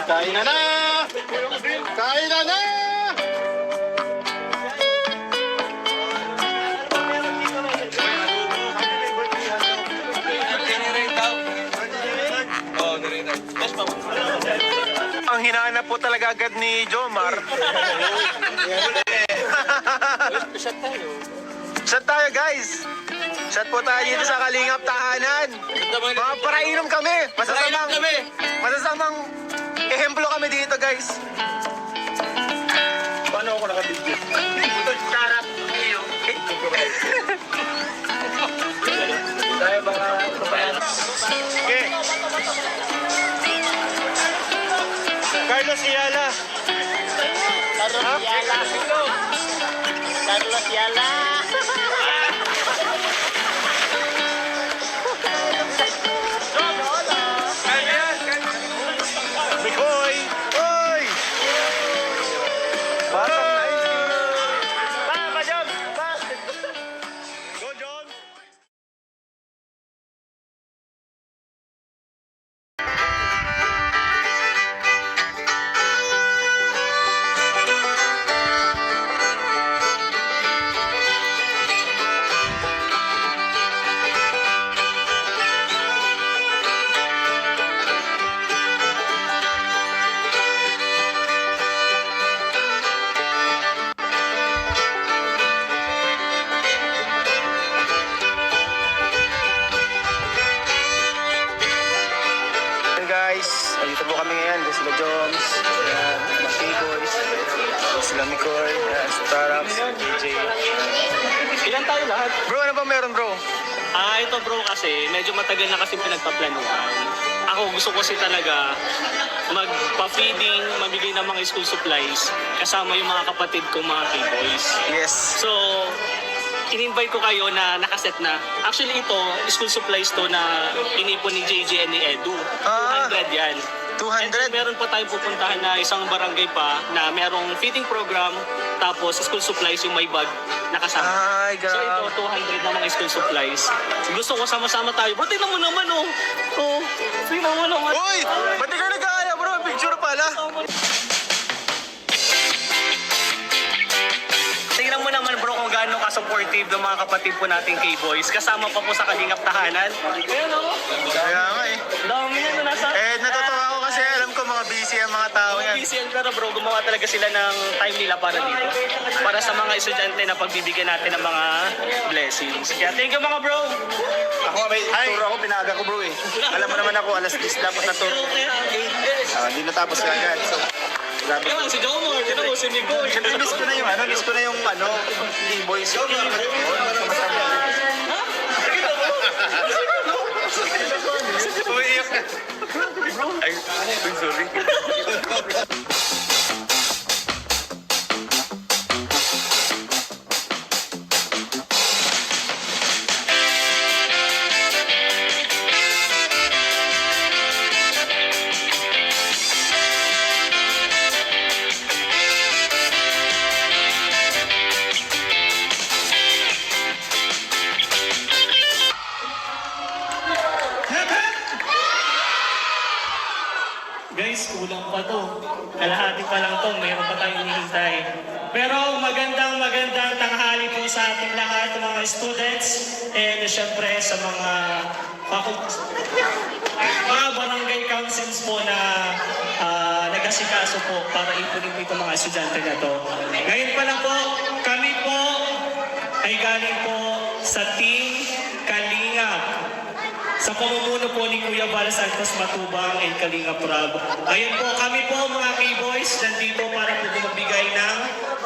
Kain na na! Kain na na! Ang hinahanap po talaga agad ni Jomar. Shot tayo guys. Shot po tayo dito sa Kalingap Tahanan. Mga parainom kami. Masasamang ehemplo kami dito guys. Paano ako nakabidyo? Sarap. Tayo mga kabayan. Okay. Carlos Yala. Carlos Yala. Carlos Yala. Bikoy. Oy. Batang nice. Pa, John. Pa. Go, John. Guys, dito po kami ngayon. Sila Jones, sila Maki Boys, sila Mikoy, Starax, DJ. Ilan tayo lahat? Bro, ano ba meron bro? Ito bro kasi medyo matagal na kasi pinagpaplanuhan. Ako gusto ko kasi talaga magpa-feeding, mamigay ng mga school supplies kasama yung mga kapatid kong mga K-boys. Yes. So, in-invite ko kayo na nakaset na. Actually ito, school supplies to na inipon ni JJ and ni Edu. 200 yan. 200? And then, meron pa tayong pupuntahan na isang barangay pa na merong feeding program tapos school supplies yung may bag nakasama. Ay, So ito, 200 na mga school supplies. Gusto ko sama-sama tayo. Bro, tingnan mo naman oh. Oh, tingnan mo naman. Uy! Ba't di ka nag-aaya bro? Picture pala. Tingnan mo naman bro kung gaano ka-supportive ng mga kapatid po nating K-Boys. Kasama pa po sa Kalingap Tahanan. Ayan o. Kaya nga eh. Dami yan na nasa... Natutuwa ako kasi alam ko mga busy ang mga tao yan. Busy yan pero bro, gumawa talaga sila ng time nila para dito. Para sa mga estudyante na pagbibigyan natin ng mga blessings. Kaya thank you mga bro. Ako may tour ako, pinaga ko bro eh. Alam mo naman ako, alas 10 dapat na tour. Hindi natapos ka agad. So, grabe. Kaya si Jomar, kaya mo si Mikoy. Siyempre, miss ko na yung K-boys. Umiiyak ka. Ay, sorry. Guys, kulang pa to. Kalahati pa lang to, mayroon pa tayong hinihintay. Pero magandang tanghali po sa ating lahat, mga students, and syempre sa mga barangay councils po na nag-asikaso po para ipunin po itong mga estudyante na to. Ngayon pa lang po, kami po ay galing po sa Team Kalingap. Sa pamumuno po ni Kuya Val Santos Matubang and Kalingap Rab. Ayun po, kami po mga K-Boys nandito para po magbigay ng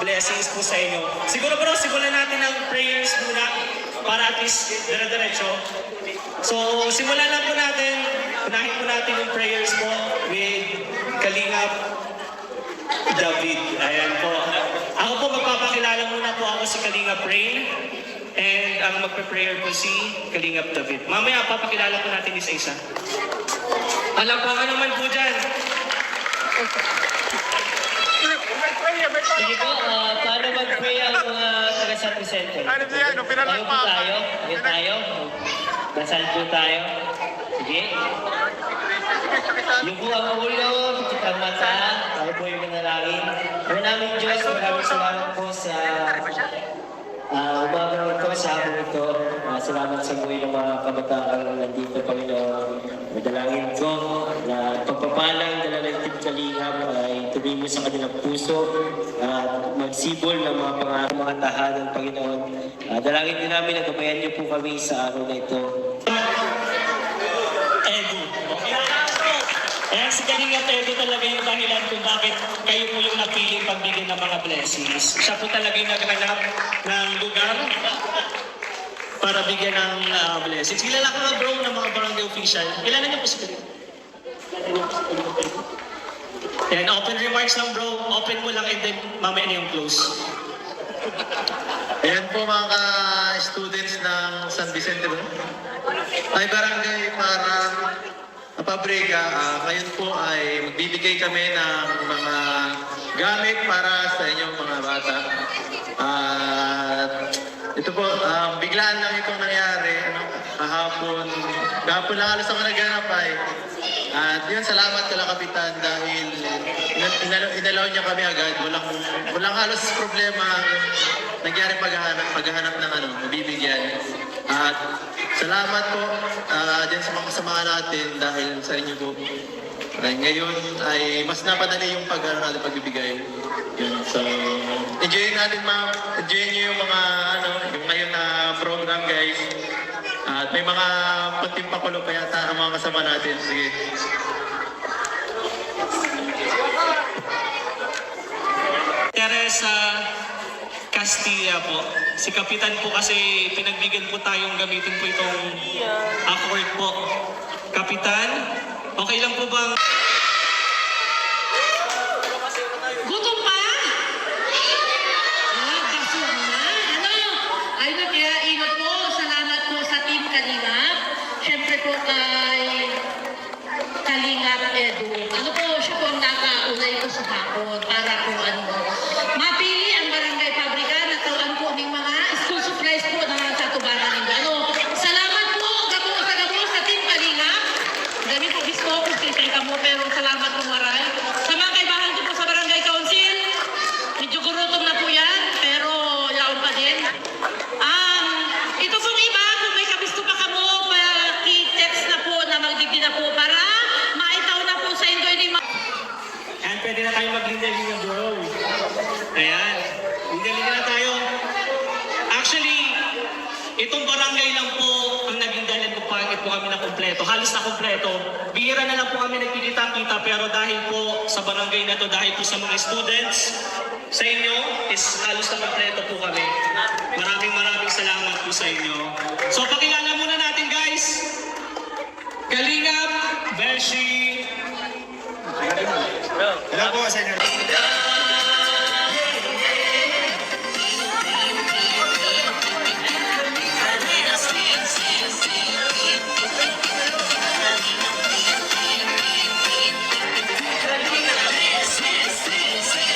blessings po sa inyo. Siguro bro, simulan natin ang prayers muna para at least dire-diretso. So, simulan lang po natin, unahin po natin yung prayers po with Kalingap David. Ayan po. Ako po, magpapakilala muna po ako si Kalingap Rain. And ang magpe-prayer po si Kalingap David. Mamaya, papakilala po natin isa-isa. Alam po ka naman po dyan. Sige po, paano mag-pray ang mga taga-San Vicente? Ano siya? Nung pinalak pa. Tayo. Dasal po tayo. Sige. Yung po ang ulo, ang mata, tayo po yung manalangin. Ang namin Diyos, maraming salamat po sa umagang ito, sa hapon ito. Salamat sa buhay ng mga kabataan nandito, Panginoon. Madalangin ko na pagpapalang dala ng Team Kalingap ay tuloy mo sa kanilang puso at magsibol ng mga pangarap, mga tahanan, Panginoon. Dalangin din namin na gabayan niyo po kami sa araw na ito. Edu. Kaya si Kalingap Edu talaga yung dahilan kung bakit kayo po yung napili pagbigay ng mga blessings. Siya po talaga yung naghanap ng lugar para bigyan ng blessings. Kilala ko nga bro ng mga barangay official. Kilala niyo po si Kalingap? Yan, open remarks lang bro. Open mo lang and then mamaya na yung close. Ayan po mga ka-students ng San Vicente po. Ay barangay para Pabrega, ngayon po ay magbibigay kami ng mga gamit para sa inyong mga bata. At ito po, biglaan lang itong nangyari. Kahapon lang halos ako naghanap ay. At yun, salamat kala Kapitan dahil inalaw niya kami agad. Walang halos problema nangyari paghahanap ng mabibigyan. At salamat po dyan sa mga kasama natin dahil sa inyo po. Ngayon ay mas napadali yung natin pagbibigay. Yun, so, enjoy natin ma'am. Enjoy niyo yung mga yung ngayon na program guys. At may mga kunting pakulo pa yata ang mga kasama natin. Sige. Teresa Castilla po. Si Kapitan po kasi pinagbigyan po tayong gamitin po itong awkward po. Kapitan, okay lang po bang... Gutom pa? Basura na. Ayun, kaya ingat po. Salamat po sa Team Kalingap. Siyempre po kay Kalingap Edu. Siya po ang nakaulay ko sa hapon para po mapili ang Barangay Pabrika na tawaan po aming mga school supplies po na sa tubaran ninyo. Salamat po, gabo sa Team Kalingap. Dami po bisko kung kikita mo, pero salamat po maray. Sa mga kaibahan ko po sa Barangay Council, medyo gurutom na po yan, pero yaon pa din. Ito pong iba, kung may kabisto pa kamo, i-text na po na magdigdi na po para maitaw na po sa inyo ni And pwede na tayo mag-linda-linda bro. Ayan, linda-linda na tayo. Actually, itong barangay lang po ang naging dahilan kung bakit po kami na kompleto. Halos na kompleto. Bihira na lang po kami nagkikita-kita pero dahil po sa barangay na to, dahil po sa mga students, sa inyo is halos na kompleto po kami. Maraming salamat po sa inyo. So pakilala muna natin guys. Kalingap, Beshi. Hello po sa inyo.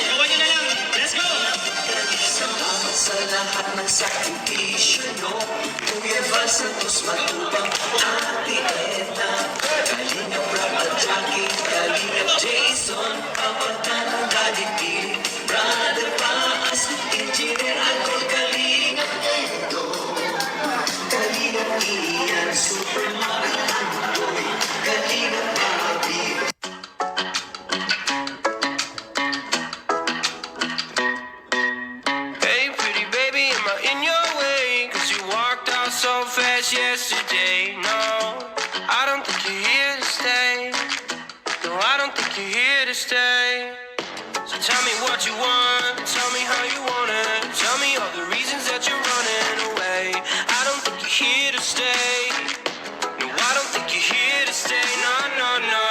Gawan nyo na lang. Let's go! Salamat sa lahat ng sakripisyo nyo. Kuya Val Santos Matubang, Ate Edna, Kalingap Rob at Jackie, Kalingap Jason, Kapatan, Daddy Pili, Brother Paas, Engineer Agol, Kalingap Edo, Kalingap Ian, Superman, Andoy, Kalingap Bobby. Hey, pretty baby, am I in your way? 'Cause you walked out so fast yesterday. No, I don't think you're here to stay. No, I don't think you're here to stay. So tell me what you want, tell me how you want it. Tell me all the reasons that you're running away. I don't think you're here to stay. No, I don't think you're here to stay. No, no, no.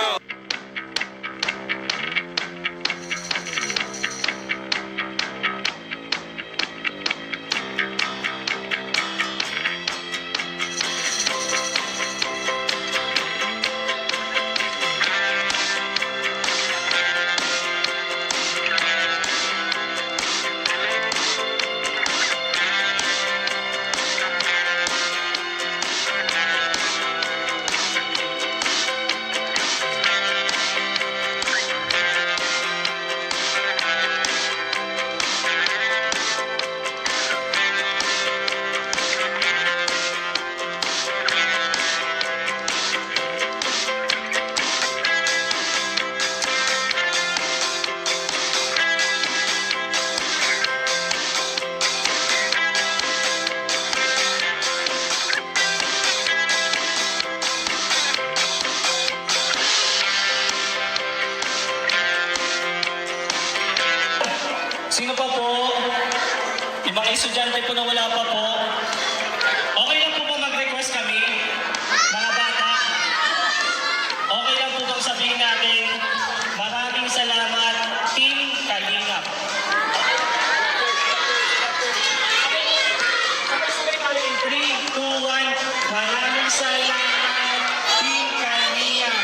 Sino pa po? Yung mga estudyante po na wala pa po. Okay lang po ba mag-request kami? Mga bata? Okay lang po bang sabihin natin, maraming salamat, Team Kalingap. 3, 2, 1, maraming salamat, Team Kalingap.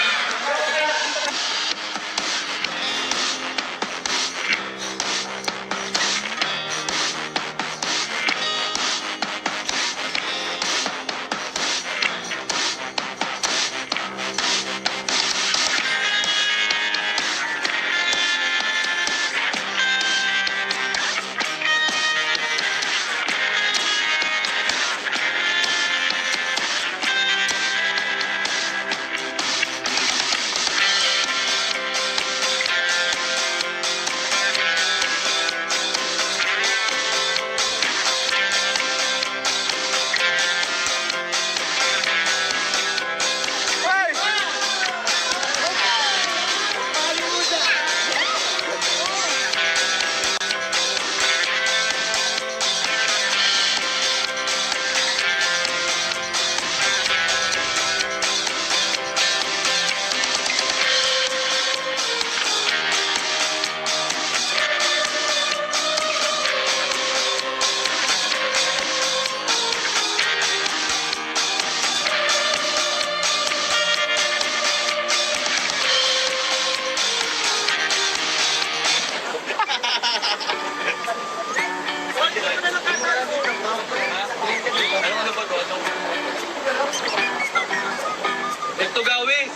Ito gawin.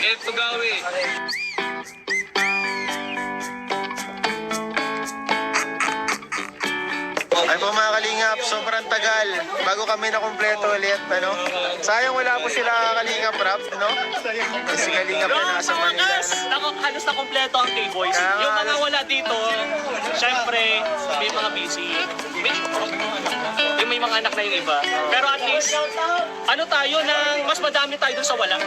Ito gawin. Ay po mga kalingap, sobrang tagal bago kami na kumpleto ulit, ano? Sayang wala po sila kalingap rap, no? Kasi kalingap na nasa Manila. Halos na kompleto ang K-Boys. Kaya nga, Yung mga halos- wala dito, syempre, may mga busy. May mga anak na yung iba. Pero at least, ano tayo nang mas madami tayo dun sa wala.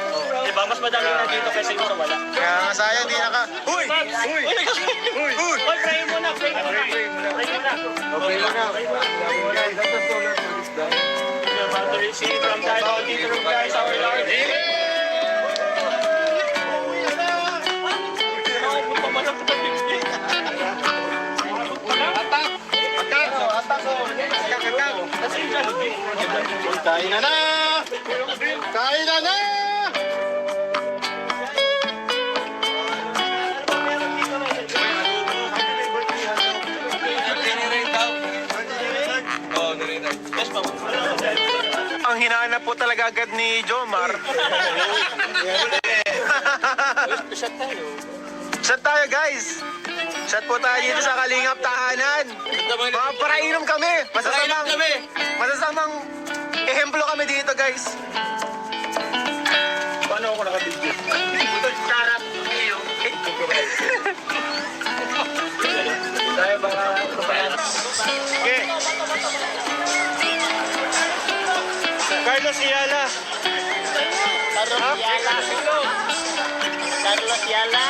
Diba? Mas madami na dito kaysa yung sa wala. Kaya nga sayang di naka... Uy! Uy! Uy! Uy! Pray muna! Pray muna! Pray muna! Okay mo na. We are about to receive from thy Lord, Peter of Christ, our Lord. Amen! Kain na na! Kain na na! Ang hinahanap po talaga agad ni Jomar. Shot tayo guys! Shot po tayo dito sa Kalingap Tahanan. Mga parainom kami. Masasamang ehemplo kami dito guys. Paano ako nakabidyo? Sarap. Tayo mga kapayan. Okay. Carlos Yala. Carlos Yala.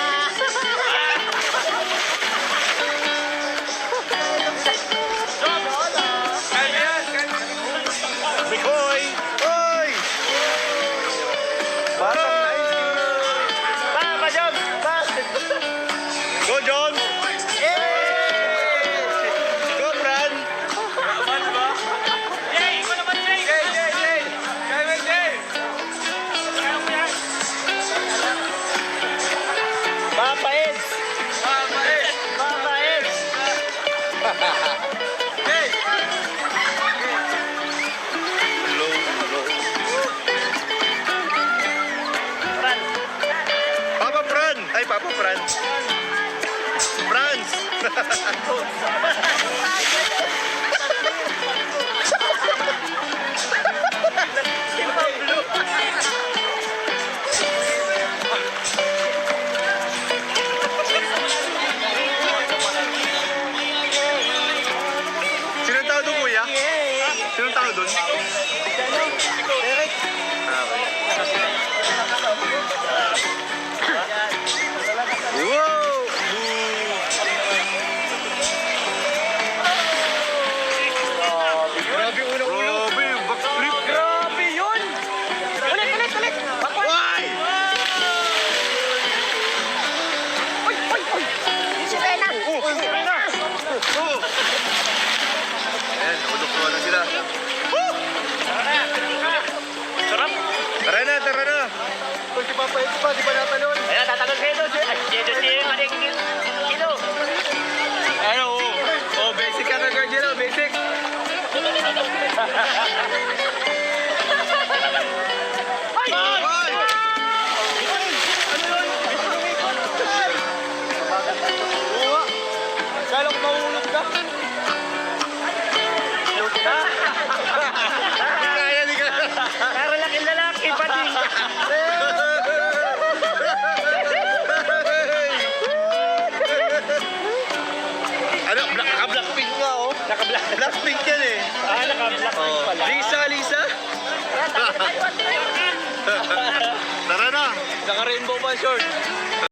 Bikoy! Oy! Batang nice. Pa, John! Pa! Go, John! Go, Fran! Jay! Ikaw naman, Jay! Jay! Kaya, Jay! Papa Eds! Papa Eds! Hey! Papa Fran! Ay, Papa Fran! Franz! Sinong tao doon, kuya? Sinong tao doon? Derek! Wow! Pwede pa, di ba natalon? Ayan, tatalon kayo doon. Ay, dito si Maring Kilo. Ano, basic ka na guard yun, basic. Kala ko mahulog ka. Hulog ka? Di kaya, di kaya. Pero laki-lalaki pa din. Ano, naka-blackpink nga, oh. Blackpink yan eh. Naka-black pala. Lisa, Lisa? Tara na. Naka-rainbow pa short.